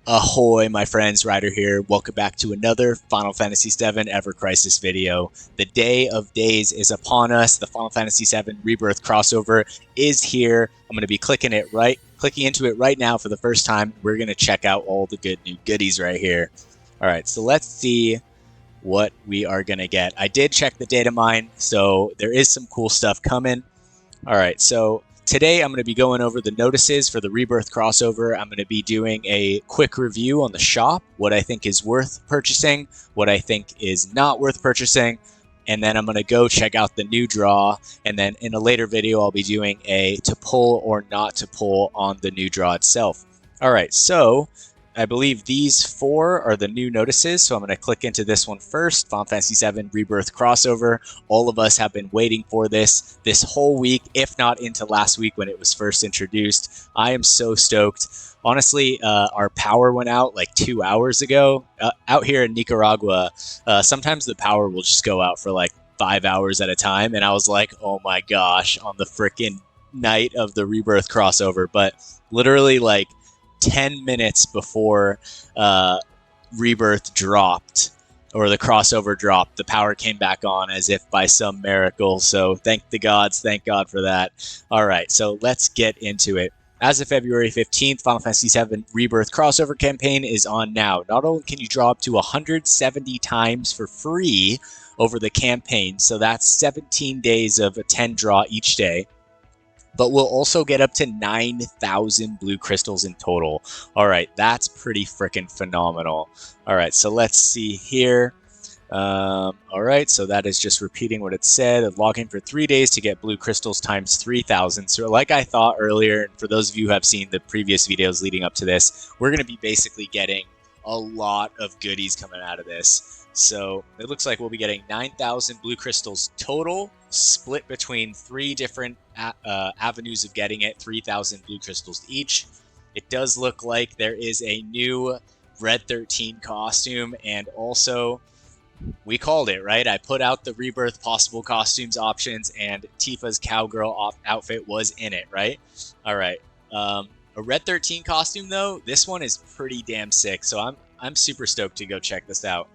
Ahoy, my friends, Ryder here. Welcome back to another Final Fantasy VII Ever Crisis video. The day of days is upon us. The Final Fantasy VII Rebirth Crossover is here. I'm going to be clicking into it right now for the first time. We're going to check out all the good new goodies right here. All right, so let's see what we are going to get. I did check the data mine, so there is some cool stuff coming. All right, so today I'm going to be going over the notices for the Rebirth crossover. I'm going to be doing a quick review on the shop, what I think is worth purchasing, what I think is not worth purchasing, and then I'm going to go check out the new draw, and then in a later video I'll be doing a to pull or not to pull on the new draw itself. All right, so I believe these four are the new notices, so I'm going to click into this one first, Final Fantasy VII Rebirth Crossover. All of us have been waiting for this whole week, if not into last week when it was first introduced. I am so stoked. Honestly, our power went out like 2 hours ago. Out here in Nicaragua, sometimes the power will just go out for like 5 hours at a time, and I was like, oh my gosh, on the freaking night of the Rebirth Crossover, but literally like 10 minutes before Rebirth dropped, or the crossover dropped, the power came back on as if by some miracle. So thank the gods, thank God for that. All right, so let's get into it. As of February 15th, Final Fantasy VII Rebirth crossover campaign is on now. Not only can you draw up to 170 times for free over the campaign, so that's 17 days of a 10 draw each day, but we'll also get up to 9,000 blue crystals in total. All right, that's pretty freaking phenomenal. All right, so let's see here. All right, so that is just repeating what it said. Log in for 3 days to get blue crystals times 3,000. So like I thought earlier, and for those of you who have seen the previous videos leading up to this, we're going to be basically getting a lot of goodies coming out of this. So it looks like we'll be getting 9,000 blue crystals total, split between 3 different avenues of getting it, 3,000 blue crystals each. It does look like there is a new Red 13 costume, and also, we called it, right? I put out the Rebirth possible costumes options, and Tifa's cowgirl outfit was in it, right? All right. A Red 13 costume, though, this one is pretty damn sick, so I'm super stoked to go check this out.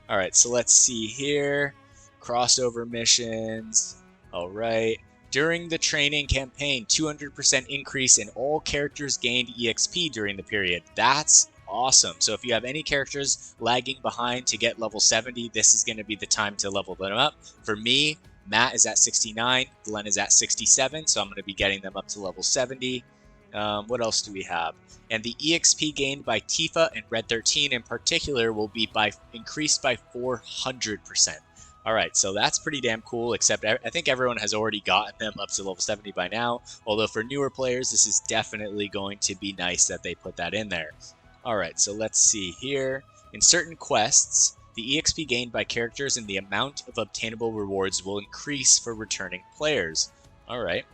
All right, so let's see here. Crossover missions. All right. During the training campaign, 200% increase in all characters gained EXP during the period. That's awesome. So if you have any characters lagging behind to get level 70, this is going to be the time to level them up. For me, Matt is at 69, Glenn is at 67, so I'm going to be getting them up to level 70. What else do we have? And the EXP gained by Tifa and Red 13 in particular will be increased by 400%. All right, so that's pretty damn cool, except I think everyone has already gotten them up to level 70 by now, although for newer players, this is definitely going to be nice that they put that in there. All right, so let's see here. In certain quests, the EXP gained by characters and the amount of obtainable rewards will increase for returning players. All right.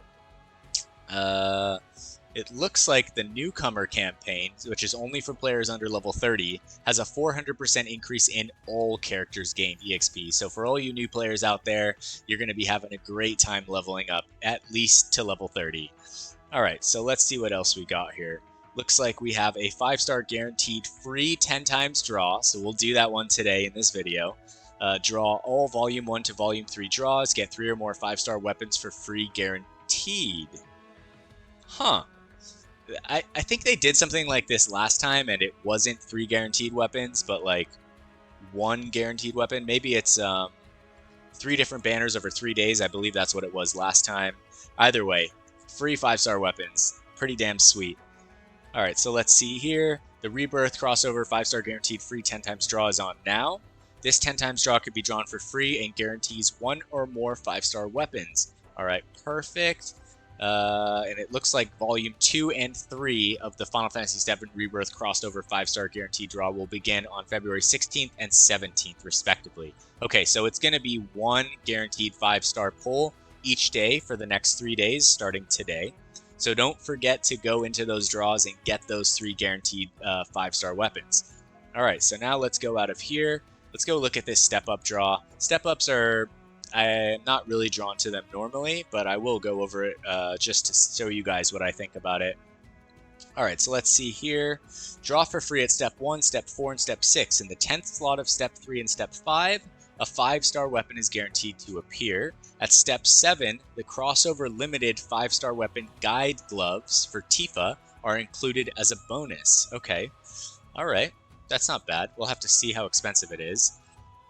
It looks like the newcomer campaign, which is only for players under level 30, has a 400% increase in all characters gained EXP. So for all you new players out there, you're going to be having a great time leveling up, at least to level 30. All right, so let's see what else we got here. Looks like we have a 5-star guaranteed free 10 times draw, so we'll do that one today in this video. Draw all Volume 1 to Volume 3 draws, get 3 or more 5-star weapons for free guaranteed. Huh. I think they did something like this last time, and it wasn't 3 guaranteed weapons, but like 1 guaranteed weapon. Maybe it's 3 different banners over 3 days. I believe that's what it was last time. Either way, free 5-star weapons. Pretty damn sweet. All right, so let's see here. The Rebirth crossover 5-star guaranteed free 10 times draw is on now. This 10 times draw could be drawn for free and guarantees 1 or more 5-star weapons. All right, perfect. And it looks like Volume 2 and 3 of the Final Fantasy VII Rebirth crossover 5-star guaranteed draw will begin on February 16th and 17th, respectively. Okay, so it's going to be 1 guaranteed 5-star pull each day for the next 3 days, starting today. So don't forget to go into those draws and get those 3 guaranteed 5-star weapons. All right, so now let's go out of here. Let's go look at this step-up draw. Step-ups are... I'm not really drawn to them normally, but I will go over it just to show you guys what I think about it. All right, so let's see here. Draw for free at step 1, step 4, and step 6. In the 10th slot of step 3 and step 5, a 5-star weapon is guaranteed to appear. At step 7, the crossover limited 5-star weapon guide gloves for Tifa are included as a bonus. Okay, all right, that's not bad. We'll have to see how expensive it is.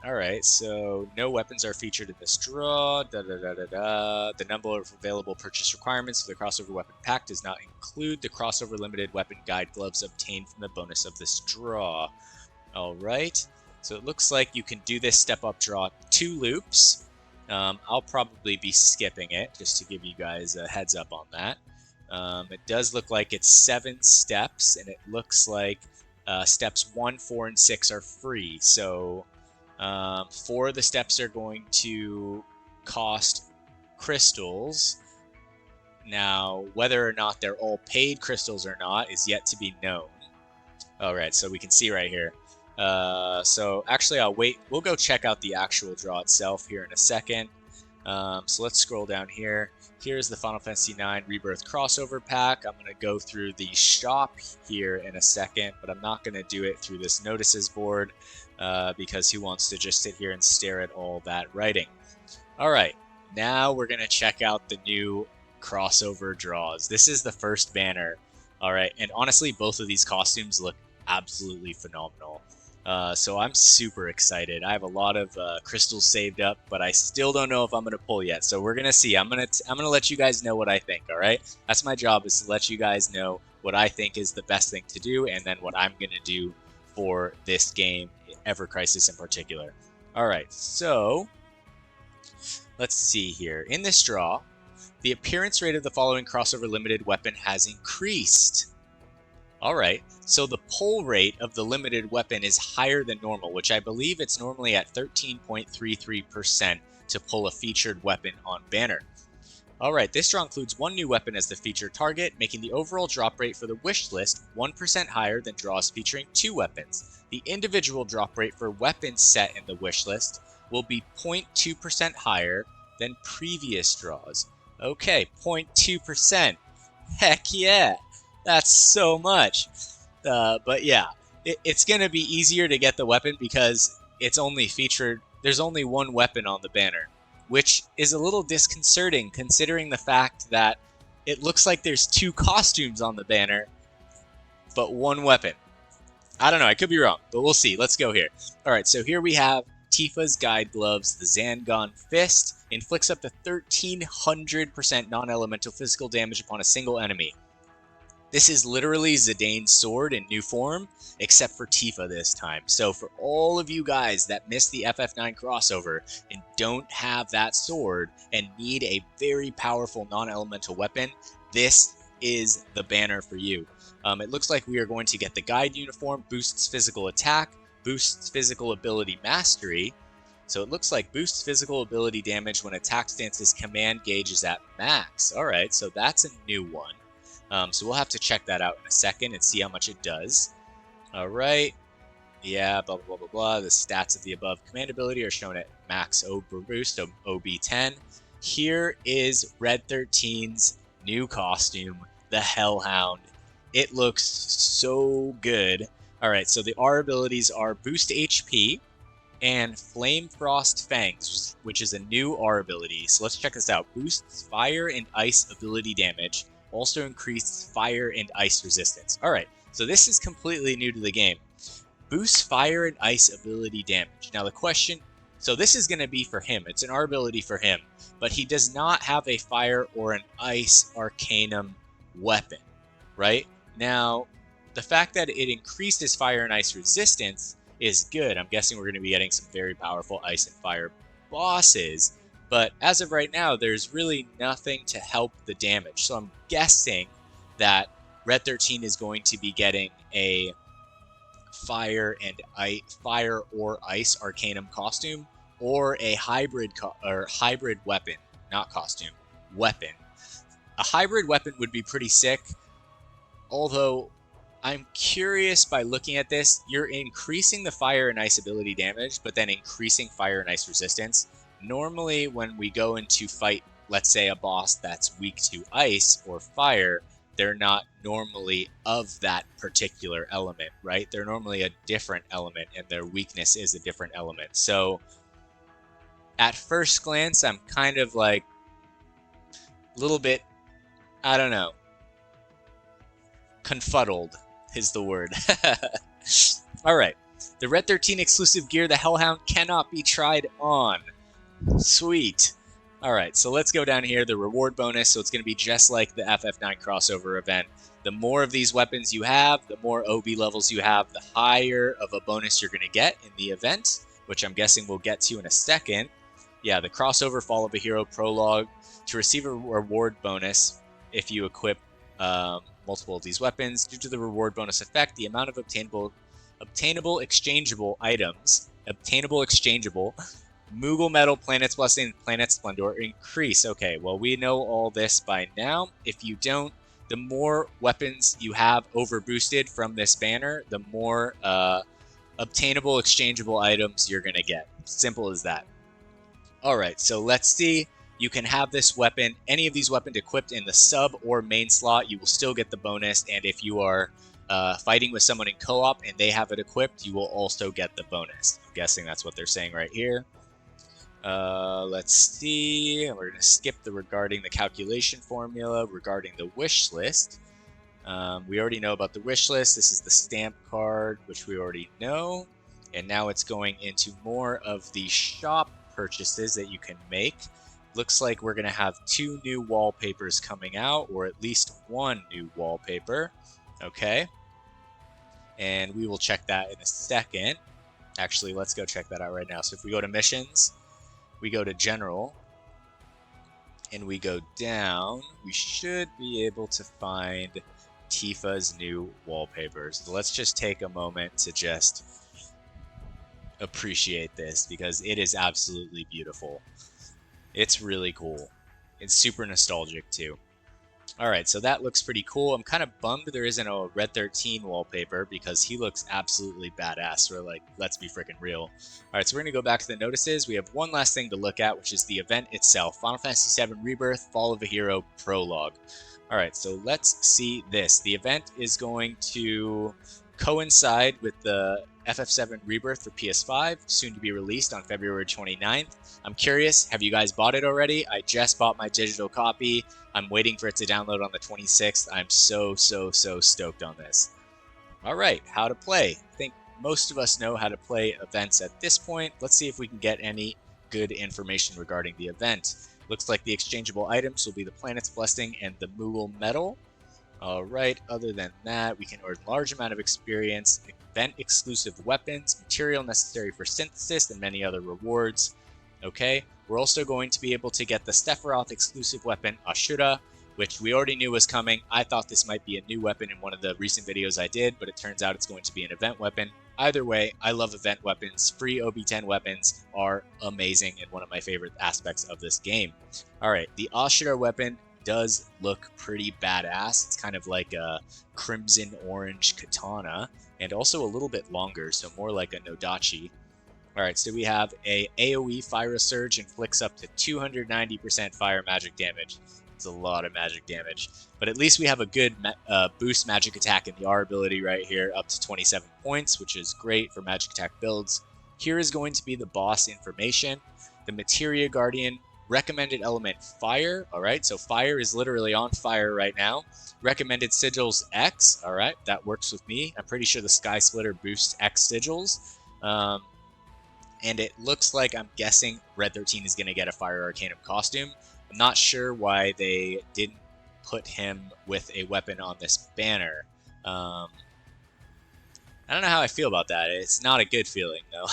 All right, so no weapons are featured in this draw. The number of available purchase requirements for the crossover weapon pack does not include the crossover limited weapon guide gloves obtained from the bonus of this draw. All right, so it looks like you can do this step up draw 2 loops. I'll probably be skipping it just to give you guys a heads up on that. It does look like it's 7 steps, and it looks like steps 1, 4, and 6 are free. So 4 of the steps are going to cost crystals. Now, whether or not they're all paid crystals or not is yet to be known. All right, so we can see right here. So actually, I'll wait. We'll go check out the actual draw itself here in a second. So let's scroll down here. Here's the Final Fantasy IX Rebirth Crossover Pack. I'm going to go through the shop here in a second, but I'm not going to do it through this notices board because who wants to just sit here and stare at all that writing? All right, now we're going to check out the new crossover draws. This is the first banner. All right, and honestly, both of these costumes look absolutely phenomenal. So I'm super excited. I have a lot of crystals saved up, but I still don't know if I'm gonna pull yet. So we're gonna see. I'm gonna let you guys know what I think. All right, that's my job, is to let you guys know what I think is the best thing to do, and then what I'm gonna do for this game, Ever Crisis in particular. All right, so let's see here. In this draw, the appearance rate of the following crossover limited weapon has increased. Alright, so the pull rate of the limited weapon is higher than normal, which I believe it's normally at 13.33% to pull a featured weapon on banner. Alright, this draw includes 1 new weapon as the featured target, making the overall drop rate for the wish list 1% higher than draws featuring 2 weapons. The individual drop rate for weapons set in the wish list will be 0.2% higher than previous draws. Okay, 0.2%. Heck yeah! That's so much. But yeah, it's going to be easier to get the weapon because it's only featured. There's only 1 weapon on the banner, which is a little disconcerting considering the fact that it looks like there's 2 costumes on the banner, but 1 weapon. I don't know. I could be wrong, but we'll see. Let's go here. All right, so here we have Tifa's Guide Gloves. The Zangon Fist inflicts up to 1,300% non-elemental physical damage upon a single enemy. This is literally Zidane's sword in new form, except for Tifa this time. So for all of you guys that missed the FF9 crossover and don't have that sword and need a very powerful non-elemental weapon, this is the banner for you. It looks like we are going to get the guide uniform, boosts physical attack, boosts physical ability mastery. So it looks like boosts physical ability damage when attack stance's command gauge is at max. Alright, so that's a new one. So we'll have to check that out in a second and see how much it does. Alright. Yeah, blah, blah, blah, blah, blah. The stats of the above command ability are shown at max boost, so OB10. Here is Red 13's new costume, the Hellhound. It looks so good. Alright, so the R abilities are Boost HP and Flame Frost Fangs, which is a new R ability. So let's check this out. Boosts Fire and Ice ability damage. Also increased fire and ice resistance. Alright, so this is completely new to the game. Boosts fire and ice ability damage. Now the question, so this is going to be for him. It's an R ability for him, but he does not have a fire or an ice arcanum weapon, right? Now, the fact that it increased his fire and ice resistance is good. I'm guessing we're going to be getting some very powerful ice and fire bosses. But as of right now, there's really nothing to help the damage. So I'm guessing that Red 13 is going to be getting a fire or ice arcanum costume, or a hybrid weapon, not costume, weapon. A hybrid weapon would be pretty sick. Although I'm curious, by looking at this, you're increasing the fire and ice ability damage, but then increasing fire and ice resistance. Normally, when we go into fight, let's say, a boss that's weak to ice or fire, they're not normally of that particular element, right? They're normally a different element, and their weakness is a different element. So at first glance, I'm kind of like a little bit, I don't know, confuddled is the word. All right. The Red 13 exclusive gear, the Hellhound, cannot be tried on. Sweet. All right, so let's go down here. The reward bonus, so it's going to be just like the FF9 crossover event. The more of these weapons you have, the more OB levels you have, the higher of a bonus you're going to get in the event, which I'm guessing we'll get to in a second. Yeah, the crossover Fall of a Hero prologue. To receive a reward bonus, if you equip multiple of these weapons, due to the reward bonus effect, the amount of obtainable exchangeable items, Moogle Metal, Planet's Blessing, and Planet Splendor increase. Okay, well, we know all this by now. If you don't, the more weapons you have overboosted from this banner, the more obtainable exchangeable items you're going to get. Simple as that. All right, so let's see. You can have this weapon, any of these weapons equipped in the sub or main slot, you will still get the bonus. And if you are fighting with someone in co-op and they have it equipped, you will also get the bonus. I'm guessing that's what they're saying right here. Let's see. We're going to skip the regarding the calculation formula regarding the wish list. We already know about the wish list. This is the stamp card, which we already know. And now it's going into more of the shop purchases that you can make. Looks like we're going to have 2 new wallpapers coming out, or at least 1 new wallpaper. Okay. And we will check that in a second. Actually, let's go check that out right now. So if we go to missions, we go to general, and we go down, we should be able to find Tifa's new wallpapers. So let's just take a moment to just appreciate this, because it is absolutely beautiful. It's really cool. It's super nostalgic too. Alright, so that looks pretty cool. I'm kind of bummed there isn't a Red 13 wallpaper, because he looks absolutely badass. We're like, let's be freaking real. Alright, so we're going to go back to the notices. We have one last thing to look at, which is the event itself. Final Fantasy VII Rebirth Fall of a Hero Prologue. Alright, so let's see this. The event is going to coincide with the FF7 Rebirth for PS5, soon to be released on February 29th. I'm curious, have you guys bought it already? I just bought my digital copy. I'm waiting for it to download on the 26th. I'm so stoked on this. Alright, how to play. I think most of us know how to play events at this point. Let's see if we can get any good information regarding the event. Looks like the exchangeable items will be the Planet's Blessing and the Moogle Metal. Alright, other than that, we can earn a large amount of experience, event-exclusive weapons, material necessary for synthesis, and many other rewards. Okay, we're also going to be able to get the Sephiroth exclusive weapon, Ashura, which we already knew was coming. I thought this might be a new weapon in one of the recent videos I did, but it turns out it's going to be an event weapon. Either way, I love event weapons. Free OB10 weapons are amazing and one of my favorite aspects of this game. Alright, the Ashura weapon does look pretty badass. It's kind of like a crimson orange katana, and also a little bit longer, so more like a Nodachi. Alright, so we have a AoE Fire Surge, inflicts up to 290% fire magic damage. It's a lot of magic damage, but at least we have a good boost magic attack in the R ability right here, up to 27 points, which is great for magic attack builds. Here is going to be the boss information. The Materia Guardian, recommended element fire. Alright, so fire is literally on fire right now. Recommended sigils X. Alright, that works with me. I'm pretty sure the Sky Splitter boosts X sigils. And it looks like, I'm guessing, Red 13 is going to get a Fire Arcanum costume. I'm not sure why they didn't put him with a weapon on this banner. I don't know how I feel about that. It's not a good feeling, though.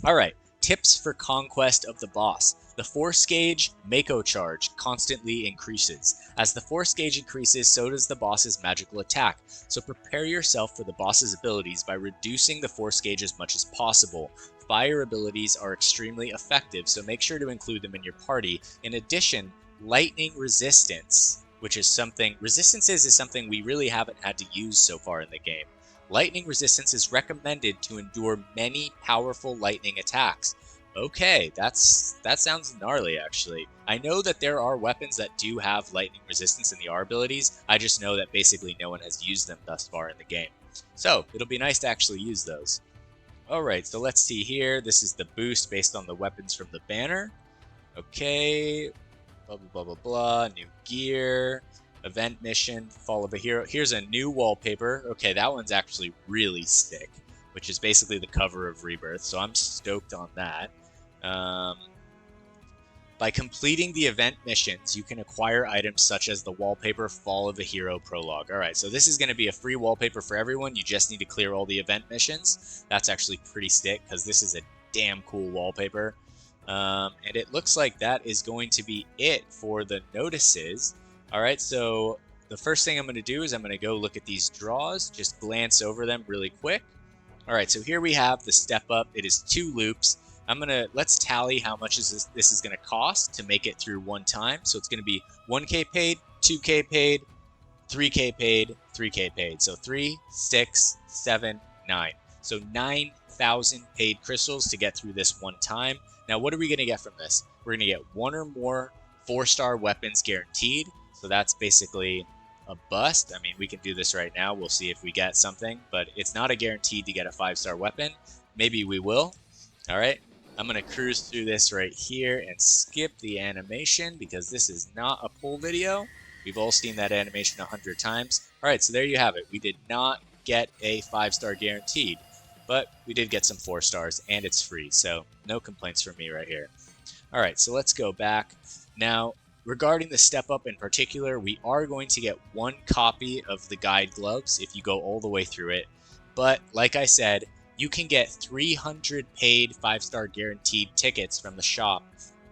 Alright, tips for conquest of the boss. The force gauge Mako charge constantly increases. As the force gauge increases, so does the boss's magical attack. So prepare yourself for the boss's abilities by reducing the force gauge as much as possible. Fire abilities are extremely effective, so make sure to include them in your party. In addition, lightning resistance, which is something, resistances is something we really haven't had to use so far in the game. Lightning resistance is recommended to endure many powerful lightning attacks. Okay, that sounds gnarly, actually. I know that there are weapons that do have lightning resistance in the R abilities. I just know that basically no one has used them thus far in the game. So, it'll be nice to actually use those. Alright, so let's see here. This is the boost based on the weapons from the banner. Okay, blah, blah, blah, blah, blah. New gear, event mission, fall of a hero. Here's a new wallpaper. Okay, that one's actually really sick, which is basically the cover of Rebirth, so I'm stoked on that. By completing the event missions, you can acquire items such as the wallpaper Fall of a Hero Prologue. Alright, so this is going to be a free wallpaper for everyone. You just need to clear all the event missions. That's actually pretty sick, because this is a damn cool wallpaper. And it looks like that is going to be it for the notices. Alright, so the first thing I'm going to do is I'm going to go look at these draws, just glance over them really quick. Alright, so here we have the step up. It is 2 loops. Let's tally how much this is going to cost to make it through one time. So it's going to be 1K paid, 2K paid, 3K paid, 3K paid. So 3, 6, 7, 9. So 9,000 paid crystals to get through this one time. Now, what are we going to get from this? We're going to get 1 or more 4-star weapons guaranteed. So that's basically a bust. I mean, we can do this right now. We'll see if we get something, but it's not a guaranteed to get a 5-star weapon. Maybe we will. All right. I'm going to cruise through this right here and skip the animation because this is not a pull video. We've all seen that animation 100 times. All right, so there you have it. We did not get a 5-star guaranteed, but we did get some 4 stars and it's free. So no complaints from me right here. All right, so let's go back. Now, regarding the step up in particular, we are going to get 1 copy of the guide gloves if you go all the way through it. But like I said, you can get 300 paid 5-star guaranteed tickets from the shop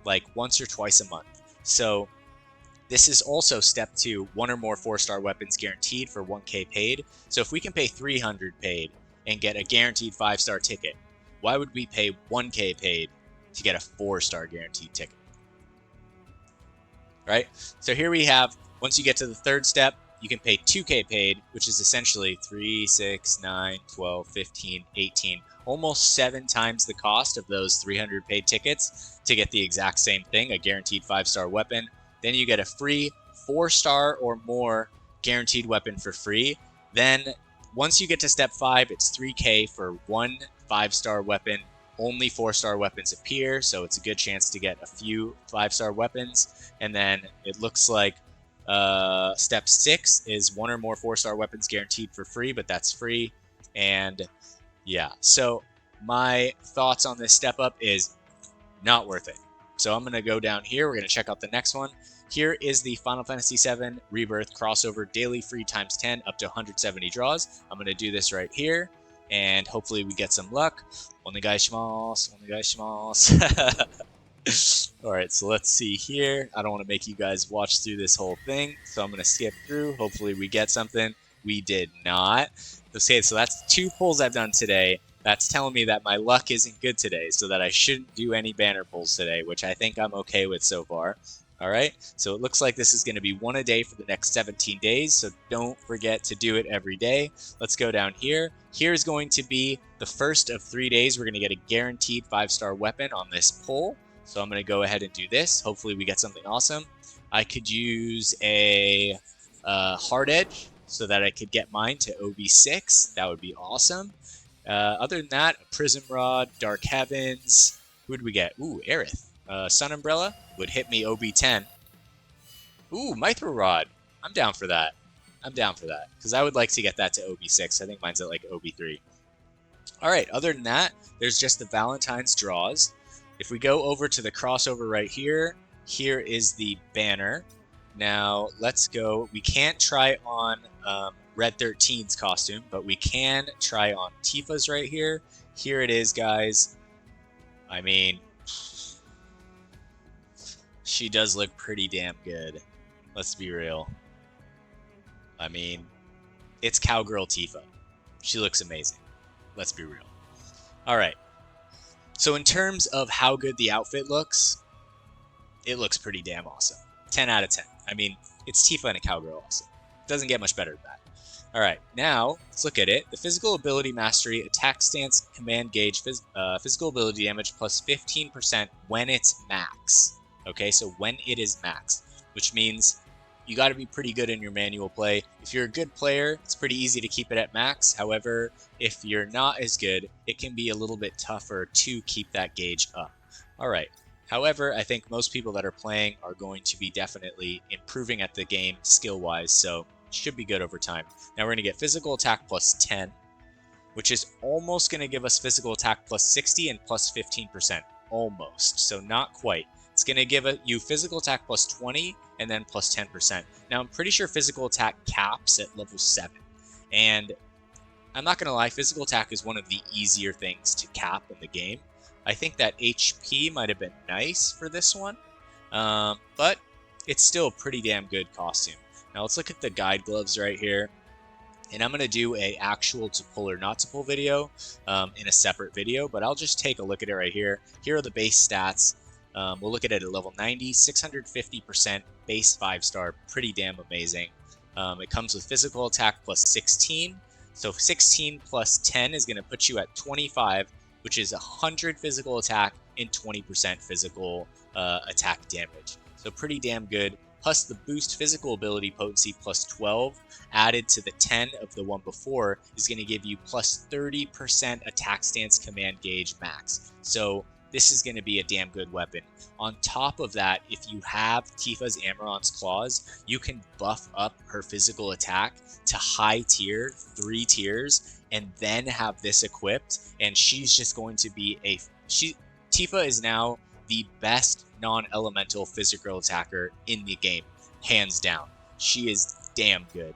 like once or twice a month. So this is also step 2, 1 or more 4-star weapons guaranteed for 1K paid. So if we can pay 300 paid and get a guaranteed 5-star ticket, why would we pay 1K paid to get a 4-star guaranteed ticket? Right? So here we have, once you get to the 3rd step, you can pay 2K paid, which is essentially 3, 6, 9, 12, 15, 18, almost 7 times the cost of those 300 paid tickets to get the exact same thing, a guaranteed 5-star weapon. Then you get a free 4-star or more guaranteed weapon for free. Then once you get to step 5, it's 3K for 1 5-star weapon. Only 4-star weapons appear, so it's a good chance to get a few 5-star weapons. And then it looks like step 6 is 1 or more 4-star weapons guaranteed for free, but that's free. And yeah, so my thoughts on this step up is not worth it. So I'm going to go down here. We're going to check out the next one. Here is the Final Fantasy VII Rebirth Crossover Daily Free times 10 up to 170 draws. I'm going to do this right here, and hopefully we get some luck. Onegaishimasu, onegaishimasu. Alright, so let's see here. I don't want to make you guys watch through this whole thing, so I'm going to skip through. Hopefully we get something. We did not. Okay, so that's 2 pulls I've done today. That's telling me that my luck isn't good today, so that I shouldn't do any banner pulls today, which I think I'm okay with so far. Alright, so it looks like this is going to be 1 a day for the next 17 days, so don't forget to do it every day. Let's go down here. Here's going to be the first of 3 days. We're going to get a guaranteed 5-star weapon on this pull. So I'm going to go ahead and do this. Hopefully we get something awesome. I could use a hard edge so that I could get mine to OB6. That would be awesome. Other than that, a prism rod, dark heavens. Who would we get? Ooh, Aerith. Sun umbrella would hit me OB10. Ooh, mithril rod. I'm down for that. I'm down for that because I would like to get that to OB6. I think mine's at like OB3. All right. Other than that, there's just the Valentine's draws. If we go over to the crossover right here, here is the banner. Now, let's go. We can't try on Red 13's costume, but we can try on Tifa's right here. Here it is, guys. I mean, she does look pretty damn good. Let's be real. I mean, it's Cowgirl Tifa. She looks amazing. Let's be real. All right. So in terms of how good the outfit looks, it looks pretty damn awesome. 10 out of 10. I mean, it's Tifa and a cowgirl awesome. Doesn't get much better than that. Alright, now let's look at it. The physical ability mastery, attack stance, command gauge, physical ability damage plus 15% when it's max. Okay, so when it is max, which means you got to be pretty good in your manual play. If you're a good player, it's pretty easy to keep it at max. However, if you're not as good, it can be a little bit tougher to keep that gauge up. Alright, however, I think most people that are playing are going to be definitely improving at the game skill-wise, so should be good over time. Now we're going to get physical attack plus 10, which is almost going to give us physical attack plus 60 and plus 15%. Almost, so not quite. It's going to give you physical attack plus 20 and then plus 10%. Now I'm pretty sure physical attack caps at level 7. And I'm not going to lie, physical attack is one of the easier things to cap in the game. I think that HP might have been nice for this one, but it's still a pretty damn good costume. Now let's look at the guide gloves right here. And I'm going to do a actual to pull or not to pull video in a separate video, but I'll just take a look at it right here. Here are the base stats. We'll look at it at level 90, 650%, base 5-star, pretty damn amazing. It comes with physical attack plus 16. So 16 plus 10 is going to put you at 25, which is 100 physical attack and 20% physical attack damage. So pretty damn good. Plus the boost physical ability potency plus 12 added to the 10 of the one before is going to give you plus 30% attack stance command gauge max. So this is going to be a damn good weapon. On top of that, if you have Tifa's Amaranth's Claws, you can buff up her physical attack to high tier, 3 tiers, and then have this equipped, and she's just going to be Tifa is now the best non-elemental physical attacker in the game, hands down. She is damn good.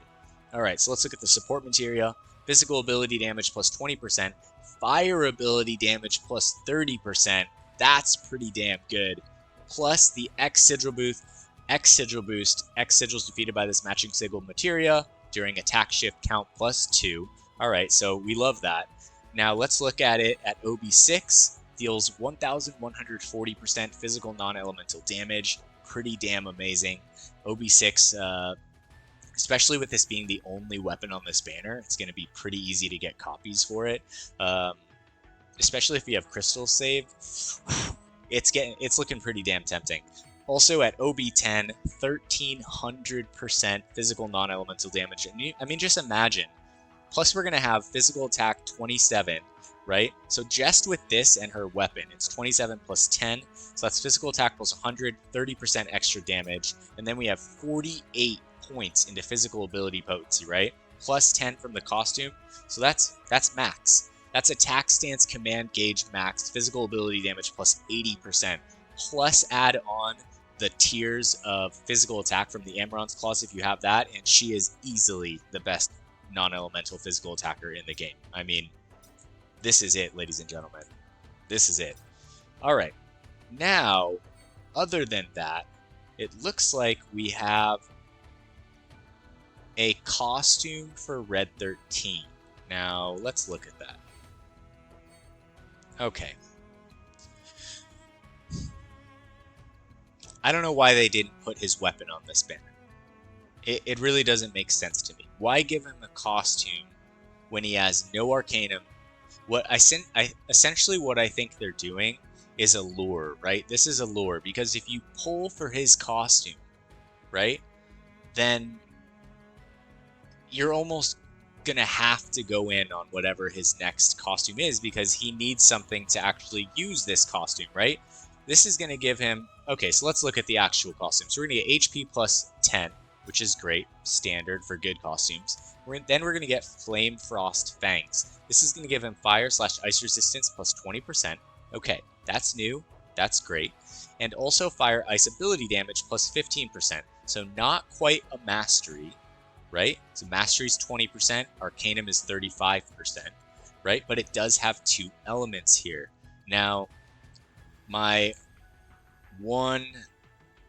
Alright, so let's look at the support materia. Physical ability damage plus 20%, fire ability damage plus 30%. That's pretty damn good. Plus the X sigil boost. X sigils defeated by this matching sigil materia during attack shift count plus 2. Alright, so we love that. Now let's look at it at OB6. Deals 1,140% physical non-elemental damage. Pretty damn amazing. OB6, especially with this being the only weapon on this banner, it's going to be pretty easy to get copies for it. Especially if you have crystals saved. It's looking pretty damn tempting. Also at OB10, 1,300% physical non-elemental damage. I mean, just imagine. Plus we're going to have physical attack 27. Right? So just with this and her weapon, it's 27 plus 10. So that's physical attack plus 100, 30% extra damage. And then we have 48 points into physical ability potency, right? Plus 10 from the costume. So that's max. That's attack stance command gauge max, physical ability damage plus 80%. Plus add on the tiers of physical attack from the Amaranth's Claws if you have that. And she is easily the best non-elemental physical attacker in the game. I mean, this is it, ladies and gentlemen. This is it. Alright. Now, other than that, it looks like we have a costume for Red 13. Now, let's look at that. Okay. I don't know why they didn't put his weapon on this banner. It really doesn't make sense to me. Why give him a costume when he has no Arcanum? Essentially what I think they're doing is a lure, right? This is a lure because if you pull for his costume, right, then you're almost gonna have to go in on whatever his next costume is because he needs something to actually use this costume, right? This is gonna give him, okay, so let's look at the actual costume. So we're gonna get HP plus 10, which is great, standard for good costumes. Then we're going to get Flame Frost Fangs. This is going to give him fire/ice resistance plus 20%. Okay, that's new. That's great. And also fire/ice ability damage plus 15%. So not quite a mastery, right? So mastery is 20%. Arcanum is 35%, right? But it does have 2 elements here. Now, my one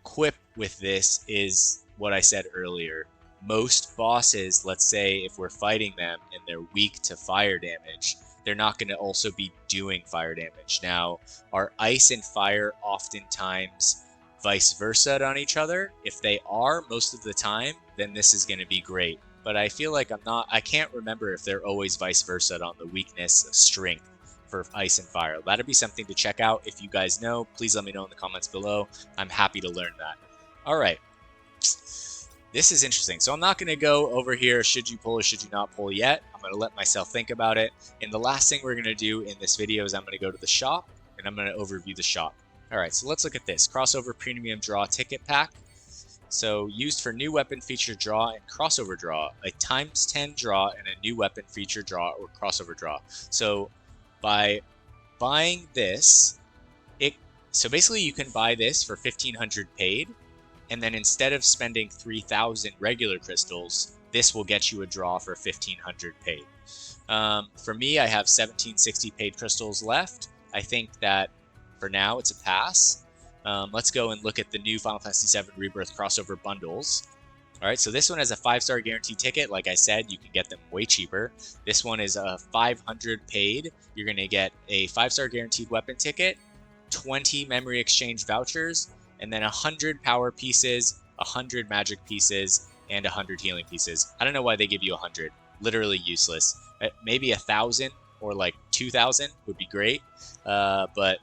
quip with this is what I said earlier. Most bosses, let's say if we're fighting them and they're weak to fire damage, they're not going to also be doing fire damage. Now, are ice and fire oftentimes vice versa on each other? If they are most of the time, then this is going to be great. but I feel like I can't remember if they're always vice versa on the weakness of strength for ice and fire. That'd be something to check out. If you guys know, please let me know in the comments below. I'm happy to learn that. All right. This is interesting. So I'm not going to go over here, should you pull or should you not pull yet. I'm going to let myself think about it. And the last thing we're going to do in this video is I'm going to go to the shop and I'm going to overview the shop. All right, so let's look at this. Crossover Premium Draw Ticket Pack. So used for new weapon feature draw and crossover draw, a ×10 draw and a new weapon feature draw or crossover draw. So by buying this, so basically you can buy this for 1,500 paid. And then instead of spending 3,000 regular crystals, this will get you a draw for 1,500 paid. For me, I have 1,760 paid crystals left. I think that for now it's a pass. Let's go and look at the new Final Fantasy VII Rebirth Crossover bundles. All right, so this one has a 5-star guarantee ticket. Like I said, you can get them way cheaper. This one is a 500 paid. You're going to get a 5-star guaranteed weapon ticket, 20 memory exchange vouchers, and then 100 power pieces, 100 magic pieces, and 100 healing pieces. I don't know why they give you 100. Literally useless. Maybe 1,000 or like 2,000 would be great, but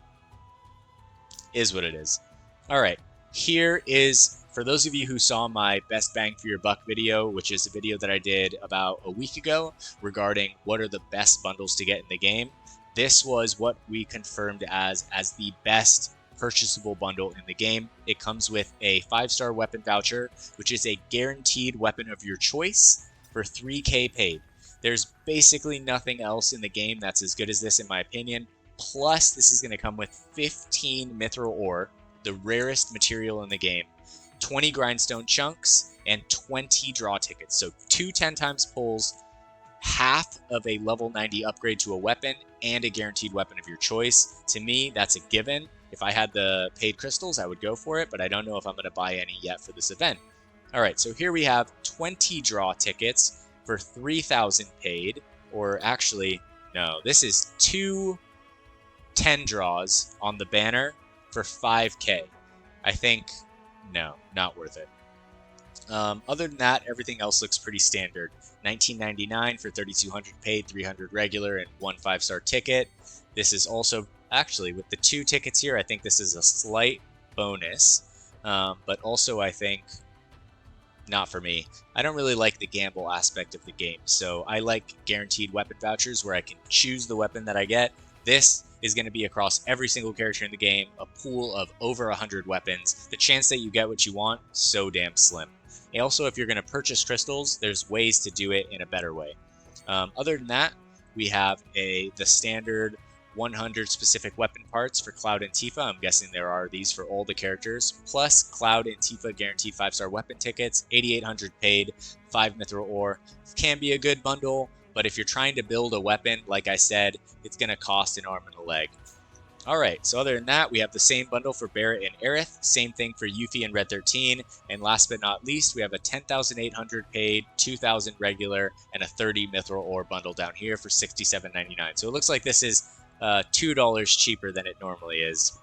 is what it is. All right, here is, for those of you who saw my best bang for your buck video, which is a video that I did about a week ago regarding what are the best bundles to get in the game. This was what we confirmed as the best purchasable bundle in the game. It comes with a 5-star weapon voucher, which is a guaranteed weapon of your choice for 3K paid. There's basically nothing else in the game that's as good as this, in my opinion. Plus, this is going to come with 15 mithril ore, the rarest material in the game, 20 grindstone chunks, and 20 draw tickets. So 2 10x pulls, half of a level 90 upgrade to a weapon, and a guaranteed weapon of your choice. To me, that's a given. If I had the paid crystals, I would go for it, but I don't know if I'm going to buy any yet for this event. All right, so here we have 20 draw tickets for 3,000 paid, or actually, no, this is 2 10 draws on the banner for 5K. I think, no, not worth it. Other than that, everything else looks pretty standard. $19.99 for 3,200 paid, 300 regular, and 1 5-star ticket. This is also, actually, with the 2 tickets here, I think this is a slight bonus. But also, I think, not for me. I don't really like the gamble aspect of the game. So I like guaranteed weapon vouchers where I can choose the weapon that I get. This is going to be across every single character in the game, a pool of over 100 weapons. The chance that you get what you want, so damn slim. And also, if you're going to purchase crystals, there's ways to do it in a better way. Other than that, we have the standard 100 specific weapon parts for Cloud and Tifa. I'm guessing there are these for all the characters, plus Cloud and Tifa guaranteed 5-star weapon tickets, 8,800 paid, 5 mithril ore. Can be a good bundle, but if you're trying to build a weapon, like I said, it's going to cost an arm and a leg. Alright, so other than that, we have the same bundle for Barret and Aerith, same thing for Yuffie and Red 13, and last but not least, we have a 10,800 paid, 2,000 regular, and a 30 mithril ore bundle down here for $67.99. So it looks like this is $2 cheaper than it normally is.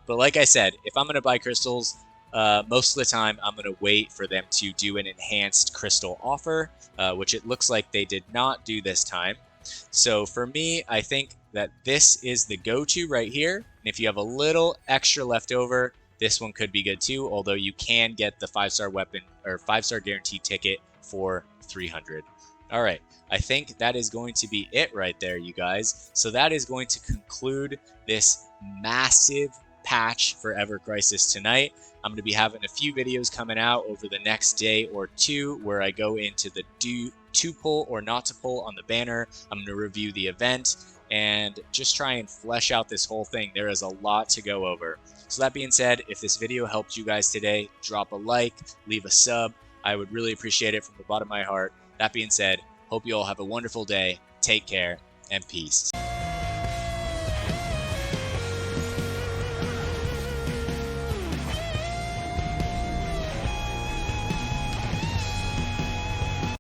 But like I said, if I'm going to buy crystals, most of the time I'm going to wait for them to do an enhanced crystal offer, which it looks like they did not do this time. So for me, I think that this is the go-to right here. And if you have a little extra left over, this one could be good too, although you can get the 5-star weapon or 5-star guaranteed ticket for 300. All right, I think that is going to be it right there, you guys. So that is going to conclude this massive patch for Ever Crisis tonight. I'm going to be having a few videos coming out over the next day or two where I go into the to pull or not to pull on the banner. I'm going to review the event and just try and flesh out this whole thing. There is a lot to go over. So that being said, if this video helped you guys today, drop a like, leave a sub. I would really appreciate it from the bottom of my heart. That being said, hope you all have a wonderful day. Take care and peace.